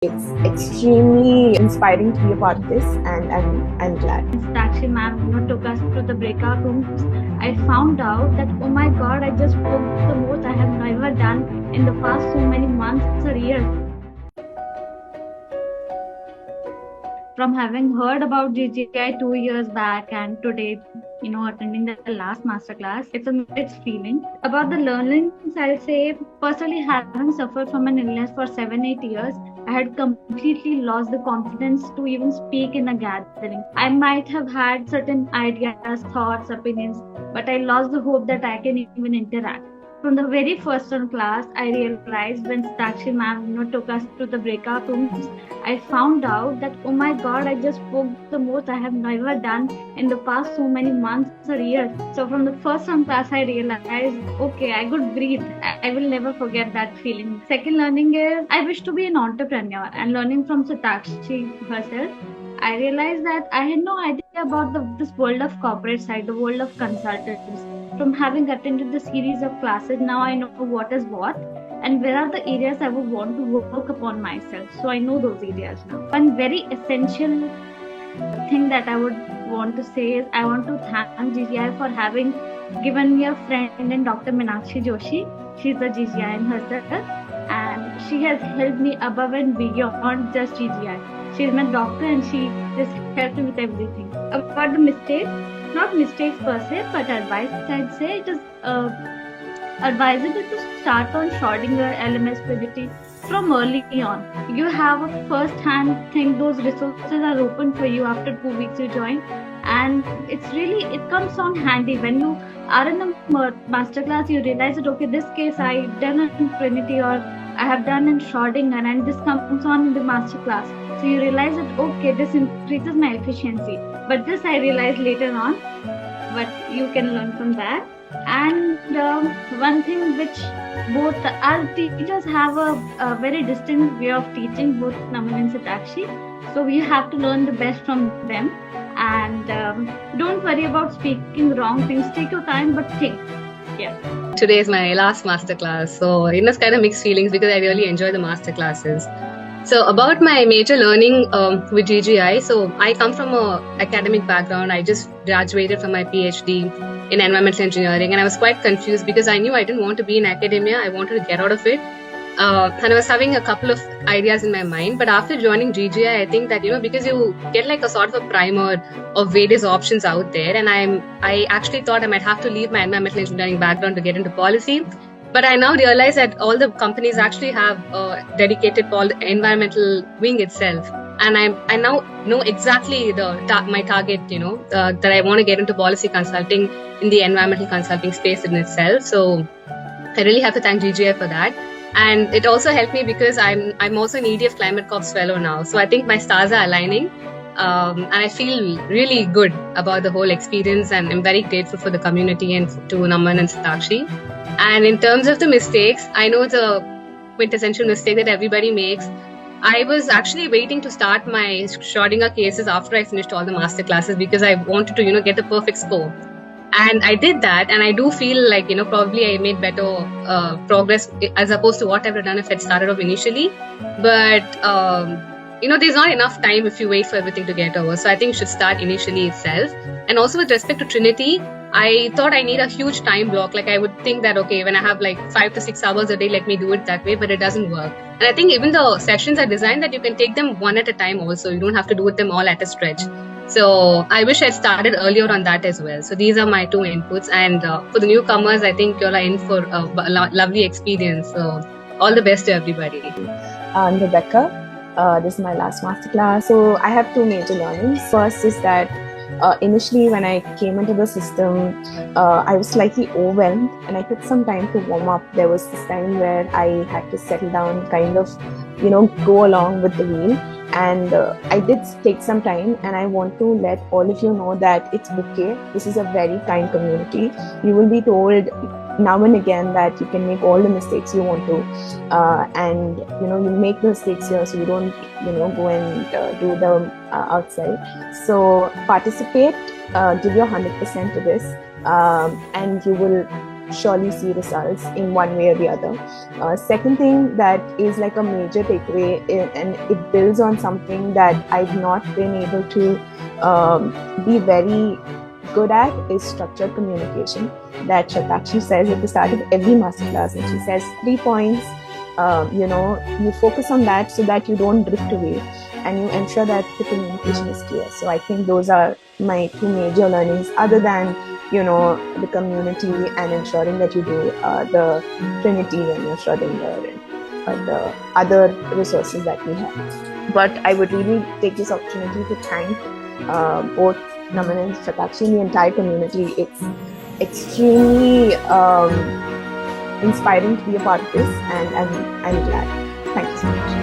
It's extremely inspiring to be a part of this, and I'm glad. Sakshi ma'am, took us to the breakout rooms. I found out that, oh my God, I just booked the most I have never done in the past so many months or years. From having heard about GGI 2 years back and today, attending the last masterclass, it's a mixed feeling. About the learnings, I'll say personally, having suffered from an illness for 7-8 years, I had completely lost the confidence to even speak in a gathering. I might have had certain ideas, thoughts, opinions, but I lost the hope that I can even interact. From the very first one class, I realized when Sakshi ma'am took us to the breakout rooms, I found out that, oh my God, I just spoke the most I have never done in the past so many months or years. So from the first one class, I realized, okay, I could breathe. I will never forget that feeling. Second learning is I wish to be an entrepreneur, and learning from Satakshi herself, I realized that I had no idea about this world of corporate side, the world of consultants. From having attended the series of classes, now I know what is what and where are the areas I would want to work upon myself. So I know those areas now. One very essential thing that I would want to say is I want to thank GGI for having given me a friend in Dr. Meenakshi Joshi. She's a GGI herself, and she has helped me above and beyond just GGI. She's my doctor and she just helped me with everything. About the mistakes, not mistakes per se, but advice, I'd say it is advisable to start on Schrodinger LMS PDT from early on. You have a first-hand thing; those resources are open for you after 2 weeks you join, and it comes on handy when you are in a masterclass. You realize that okay, this case I done in Trinity or I have done in Schrodinger, and this comes on in the masterclass. So you realize that okay, this increases my efficiency. But this I realized later on. But you can learn from that. And one thing which both our teachers have a very distinct way of teaching, both Naman and Satakshi. So we have to learn the best from them. And don't worry about speaking wrong things. Take your time, but think. Yeah. Today is my last masterclass, so it's kind of mixed feelings because I really enjoy the masterclasses. So about my major learning with GGI, so I come from a academic background. I just graduated from my PhD in environmental engineering, and I was quite confused because I knew I didn't want to be in academia. I wanted to get out of it, and I was having a couple of ideas in my mind. But after joining GGI, I think that because you get like a sort of a primer of various options out there, and I actually thought I might have to leave my environmental engineering background to get into policy. But I now realize that all the companies actually have a dedicated environmental wing itself. And I now know exactly my target, that I want to get into policy consulting in the environmental consulting space in itself. So I really have to thank GGI for that. And it also helped me because I'm also an EDF Climate Corps fellow now. So I think my stars are aligning. And I feel really good about the whole experience, and I'm very grateful for the community and to Naman and Satakshi. And in terms of the mistakes, I know the quintessential mistake that everybody makes. I was actually waiting to start my Schrodinger cases after I finished all the master classes because I wanted to, get the perfect score. And I did that, and I do feel like, probably I made better progress as opposed to what I would have done if I'd started off initially. But, there's not enough time if you wait for everything to get over. So I think you should start initially itself. And also with respect to Trinity, I thought I need a huge time block. Like I would think that, okay, when I have like 5 to 6 hours a day, let me do it that way, but it doesn't work. And I think even the sessions are designed that you can take them one at a time also. You don't have to do them all at a stretch. So I wish I started earlier on that as well. So these are my 2 inputs. And for the newcomers, I think you're in for a lovely experience. So all the best to everybody. I'm Rebecca. This is my last masterclass. So I have 2 major learnings. First is that initially when I came into the system, I was slightly overwhelmed and I took some time to warm up. There was this time where I had to settle down, kind of, go along with the wheel. And I did take some time, and I want to let all of you know that it's okay. This is a very kind community. You will be told now and again that you can make all the mistakes you want to, and you make the mistakes here, so you don't go and do them outside. So participate, give your 100% to this, and you will surely see results in one way or the other. Second thing that is like a major takeaway, and it builds on something that I've not been able to be very good at, is structured communication, that Shatakshi says at the start of every masterclass. And she says 3 points, you focus on that so that you don't drift away, and you ensure that the communication is clear. So I think those are my 2 major learnings, other than the community and ensuring that you do the Trinity and your Schrodinger and the other resources that we have. But I would really take this opportunity to thank both Naman and Shatakshi and the entire community. It's extremely inspiring to be a part of this, and I'm glad. Thank you so much.